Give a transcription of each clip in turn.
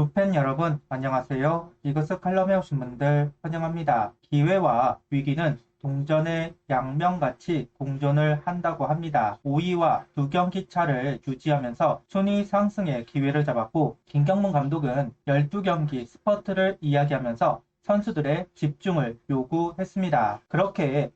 루펜 여러분, 안녕하세요. 이것을 칼럼에 오신 분들 환영합니다. 기회와 위기는 동전의 양면같이 공존을 한다고 합니다. 5위와 두 경기 차를 유지하면서 순위 상승의 기회를 잡았고, 김경문 감독은 12경기 스퍼트를 이야기하면서 선수들의 집중을 요구했습니다. 그렇게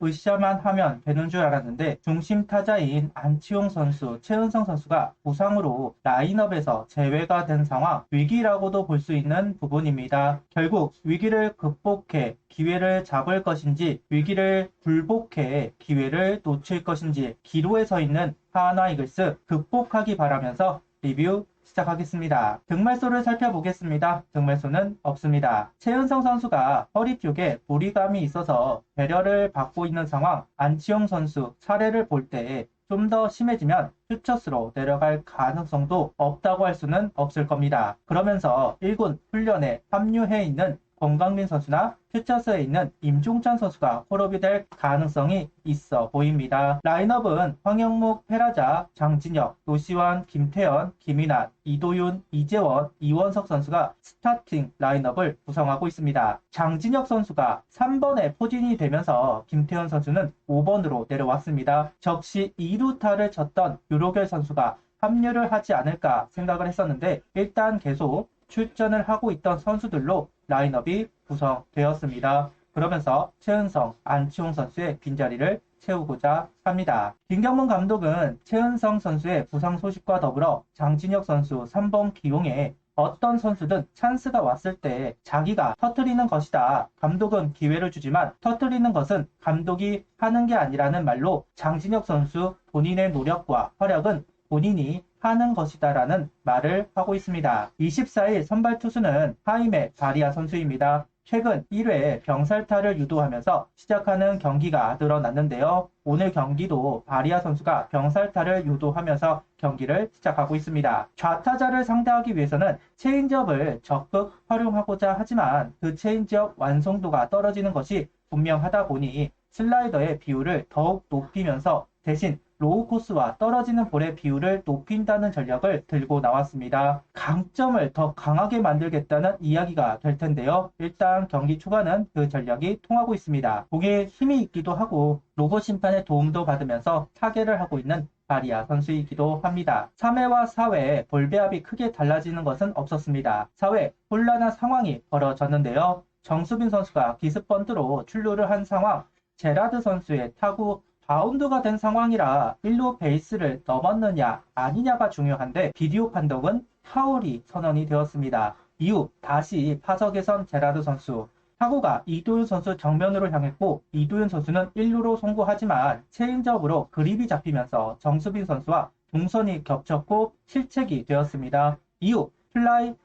으쌰만 하면 되는 줄 알았는데 중심 타자인 안치홍 선수, 최은성 선수가 부상으로 라인업에서 제외가 된 상황, 위기라고도 볼 수 있는 부분입니다. 결국 위기를 극복해 기회를 잡을 것인지 위기를 굴복해 기회를 놓칠 것인지 기로에 서 있는 하나 이글스 극복하기 바라면서 리뷰 시작하겠습니다. 등말소를 살펴보겠습니다. 등말소는 없습니다. 최은성 선수가 허리 쪽에 무리감이 있어서 배려를 받고 있는 상황, 안치홍 선수 차례를 볼 때 좀 더 심해지면 퓨처스로 내려갈 가능성도 없다고 할 수는 없을 겁니다. 그러면서 1군 훈련에 합류해 있는 권강민 선수나 퓨처스에 있는 임종찬 선수가 콜업이 될 가능성이 있어 보입니다. 라인업은 황영묵, 페라자, 장진혁, 노시환, 김태현, 김인환, 이도윤, 이재원, 이원석 선수가 스타팅 라인업을 구성하고 있습니다. 장진혁 선수가 3번에 포진이 되면서 김태현 선수는 5번으로 내려왔습니다. 적시 2루타를 쳤던 유로결 선수가 합류를 하지 않을까 생각을 했었는데 일단 계속 출전을 하고 있던 선수들로 라인업이 구성되었습니다. 그러면서 최은성, 안치홍 선수의 빈자리를 채우고자 합니다. 김경문 감독은 최은성 선수의 부상 소식과 더불어 장진혁 선수 3번 기용에 어떤 선수든 찬스가 왔을 때 자기가 터뜨리는 것이다. 감독은 기회를 주지만 터뜨리는 것은 감독이 하는 게 아니라는 말로 장진혁 선수 본인의 노력과 활약은 본인이 하는 것이다라는 말을 하고 있습니다. 24일 선발 투수는 하임의 바리아 선수입니다. 최근 1회 병살타를 유도하면서 시작하는 경기가 늘어났는데요. 오늘 경기도 바리아 선수가 병살타를 유도하면서 경기를 시작하고 있습니다. 좌타자를 상대하기 위해서는 체인지업을 적극 활용하고자 하지만 그 체인지업 완성도가 떨어지는 것이 분명하다 보니 슬라이더의 비율을 더욱 높이면서 대신 로우 코스와 떨어지는 볼의 비율을 높인다는 전략을 들고 나왔습니다. 강점을 더 강하게 만들겠다는 이야기가 될 텐데요. 일단 경기 초반은 그 전략이 통하고 있습니다. 공에 힘이 있기도 하고 로봇 심판의 도움도 받으면서 타개를 하고 있는 바리아 선수이기도 합니다. 3회와 4회 볼 배합이 크게 달라지는 것은 없었습니다. 4회 혼란한 상황이 벌어졌는데요. 정수빈 선수가 기습번트로 출루를 한 상황, 제라드 선수의 타구 바운드가 된 상황이라 1루 베이스를 넘었느냐 아니냐가 중요한데 비디오 판독은 파울이 선언이 되었습니다. 이후 다시 파석에 선 제라드 선수. 타구가 이도윤 선수 정면으로 향했고 이도윤 선수는 1루로 송구하지만 체인지업으로 그립이 잡히면서 정수빈 선수와 동선이 겹쳤고 실책이 되었습니다. 이후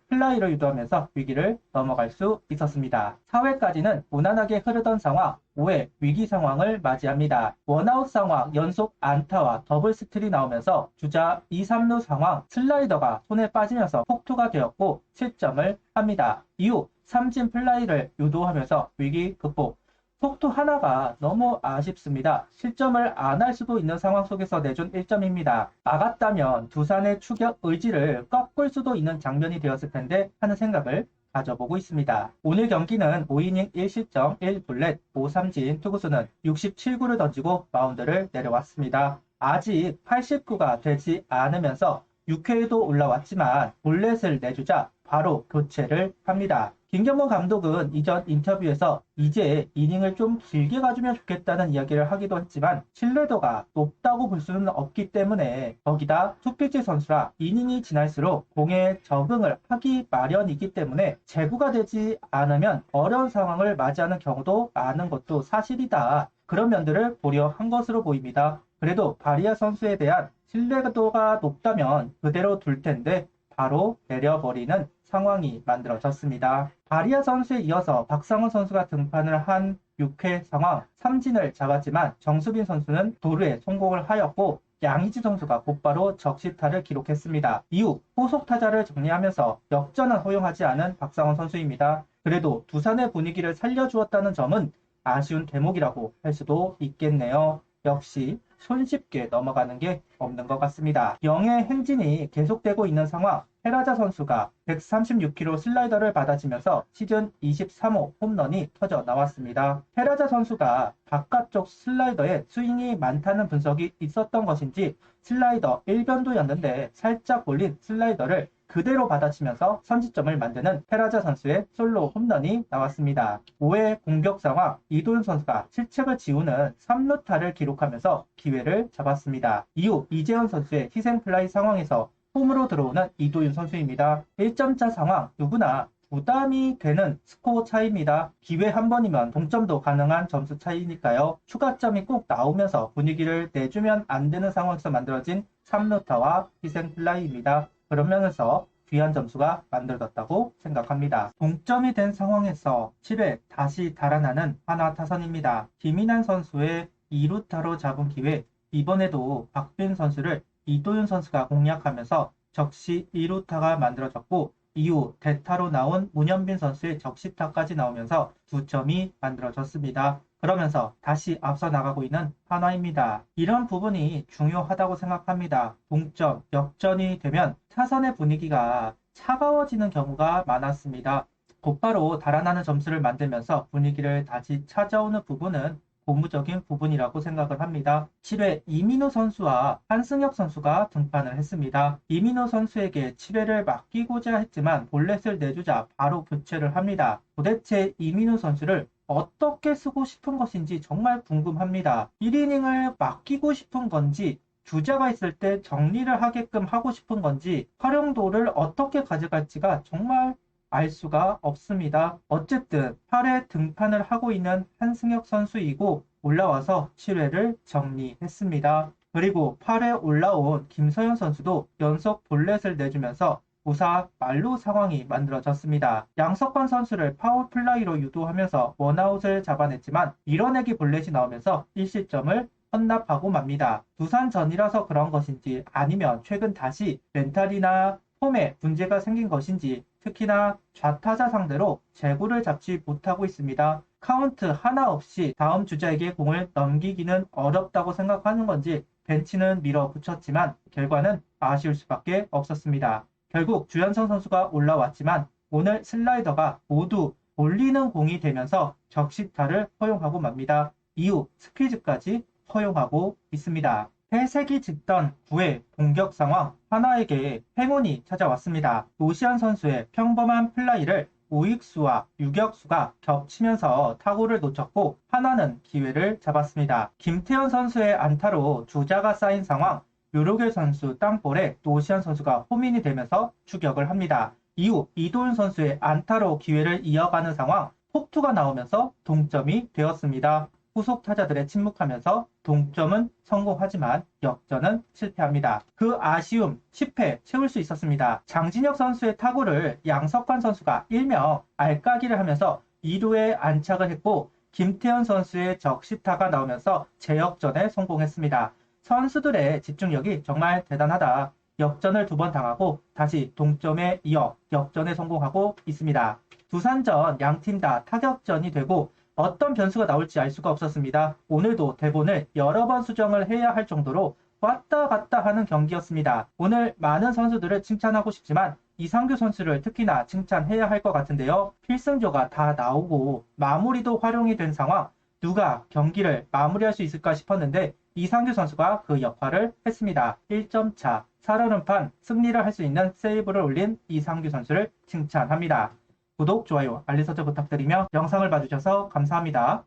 플라이를 유도하면서 위기를 넘어갈 수 있었습니다. 4회까지는 무난하게 흐르던 상황, 5회 위기 상황을 맞이합니다. 원아웃 상황 연속 안타와 더블 스틸이 나오면서 주자 2, 3루 상황 슬라이더가 손에 빠지면서 폭투가 되었고 실점을 합니다. 이후 삼진 플라이를 유도하면서 위기 극복. 폭투 하나가 너무 아쉽습니다. 실점을 안 할 수도 있는 상황 속에서 내준 1점입니다. 막았다면 두산의 추격 의지를 꺾을 수도 있는 장면이 되었을 텐데 하는 생각을 가져보고 있습니다. 오늘 경기는 5이닝 1실점 1볼넷 5삼진 투구수는 67구를 던지고 마운드를 내려왔습니다. 아직 89가 되지 않으면서 6회에도 올라왔지만 볼넷을 내주자 바로 교체를 합니다. 김경문 감독은 이전 인터뷰에서 이제 이닝을 좀 길게 가주면 좋겠다는 이야기를 하기도 했지만 신뢰도가 높다고 볼 수는 없기 때문에 거기다 투피치 선수라 이닝이 지날수록 공에 적응을 하기 마련이기 때문에 제구가 되지 않으면 어려운 상황을 맞이하는 경우도 많은 것도 사실이다. 그런 면들을 고려한 것으로 보입니다. 그래도 바리아 선수에 대한 신뢰도가 높다면 그대로 둘 텐데 바로 내려버리는 상황이 만들어졌습니다. 바리아 선수에 이어서 박상원 선수가 등판을 한 6회 상황 삼진을 잡았지만 정수빈 선수는 도루에 성공을 하였고 양의지 선수가 곧바로 적시타를 기록했습니다. 이후 후속 타자를 정리하면서 역전은 허용하지 않은 박상원 선수입니다. 그래도 두산의 분위기를 살려주었다는 점은 아쉬운 대목이라고 할 수도 있겠네요. 역시 손쉽게 넘어가는 게 없는 것 같습니다. 영의 행진이 계속되고 있는 상황, 페라자 선수가 136km 슬라이더를 받아치면서 시즌 23호 홈런이 터져 나왔습니다. 페라자 선수가 바깥쪽 슬라이더에 스윙이 많다는 분석이 있었던 것인지 슬라이더 1변도였는데 살짝 올린 슬라이더를 그대로 받아치면서 선취점을 만드는 페라자 선수의 솔로 홈런이 나왔습니다. 5회 공격 상황 이도윤 선수가 실책을 지우는 3루타를 기록하면서 기회를 잡았습니다. 이후 이재현 선수의 희생플라이 상황에서 홈으로 들어오는 이도윤 선수입니다. 1점차 상황 누구나 부담이 되는 스코어 차이입니다. 기회 한 번이면 동점도 가능한 점수 차이니까요. 추가점이 꼭 나오면서 분위기를 내주면 안 되는 상황에서 만들어진 3루타와 희생플라이입니다. 그런 면에서 귀한 점수가 만들어졌다고 생각합니다. 동점이 된 상황에서 7회 다시 달아나는 하나 타선입니다. 김인환 선수의 2루타로 잡은 기회, 이번에도 박빈 선수를 이도윤 선수가 공략하면서 적시 2루타가 만들어졌고 이후 대타로 나온 문현빈 선수의 적시타까지 나오면서 2점이 만들어졌습니다. 그러면서 다시 앞서 나가고 있는 한화입니다. 이런 부분이 중요하다고 생각합니다. 동점, 역전이 되면 타선의 분위기가 차가워지는 경우가 많았습니다. 곧바로 달아나는 점수를 만들면서 분위기를 다시 찾아오는 부분은 고무적인 부분이라고 생각을 합니다. 7회 이민호 선수와 한승혁 선수가 등판을 했습니다. 이민호 선수에게 7회를 맡기고자 했지만 볼넷을 내주자 바로 교체를 합니다. 도대체 이민호 선수를 어떻게 쓰고 싶은 것인지 정말 궁금합니다. 1이닝을 맡기고 싶은 건지 주자가 있을 때 정리를 하게끔 하고 싶은 건지 활용도를 어떻게 가져갈지가 정말 알 수가 없습니다. 어쨌든 8회 등판을 하고 있는 한승혁 선수이고 올라와서 7회를 정리했습니다. 그리고 8회 올라온 김서현 선수도 연속 볼넷을 내주면서 무사 만루 상황이 만들어졌습니다. 양석환 선수를 파울플라이로 유도하면서 원아웃을 잡아냈지만 밀어내기 볼넷이 나오면서 1실점을 헌납하고 맙니다. 두산전이라서 그런 것인지 아니면 최근 다시 멘탈이나 폼에 문제가 생긴 것인지 특히나 좌타자 상대로 제구를 잡지 못하고 있습니다. 카운트 하나 없이 다음 주자에게 공을 넘기기는 어렵다고 생각하는 건지 벤치는 밀어붙였지만 결과는 아쉬울 수밖에 없었습니다. 결국 주현성 선수가 올라왔지만 오늘 슬라이더가 모두 올리는 공이 되면서 적시타를 허용하고 맙니다. 이후 스퀴즈까지 허용하고 있습니다. 회색이 짙던 9회 공격 상황 하나에게 행운이 찾아왔습니다. 노시안 선수의 평범한 플라이를 우익수와 유격수가 겹치면서 타구를 놓쳤고 하나는 기회를 잡았습니다. 김태현 선수의 안타로 주자가 쌓인 상황 류로겔 선수 땅볼에 노시안 선수가 홈인이 되면서 추격을 합니다. 이후 이도윤 선수의 안타로 기회를 이어가는 상황 폭투가 나오면서 동점이 되었습니다. 후속 타자들의 침묵하면서 동점은 성공하지만 역전은 실패합니다. 그 아쉬움 10회 채울 수 있었습니다. 장진혁 선수의 타구를 양석환 선수가 일명 알까기를 하면서 2루에 안착을 했고 김태현 선수의 적시타가 나오면서 재역전에 성공했습니다. 선수들의 집중력이 정말 대단하다. 역전을 2번 당하고 다시 동점에 이어 역전에 성공하고 있습니다. 두산전 양팀 다 타격전이 되고 어떤 변수가 나올지 알 수가 없었습니다. 오늘도 대본을 여러 번 수정을 해야 할 정도로 왔다 갔다 하는 경기였습니다. 오늘 많은 선수들을 칭찬하고 싶지만 이상규 선수를 특히나 칭찬해야 할 것 같은데요. 필승조가 다 나오고 마무리도 활용이 된 상황 누가 경기를 마무리할 수 있을까 싶었는데 이상규 선수가 그 역할을 했습니다. 1점 차 살얼음판 승리를 할 수 있는 세이브를 올린 이상규 선수를 칭찬합니다. 구독, 좋아요, 알림 설정 부탁드리며 영상을 봐주셔서 감사합니다.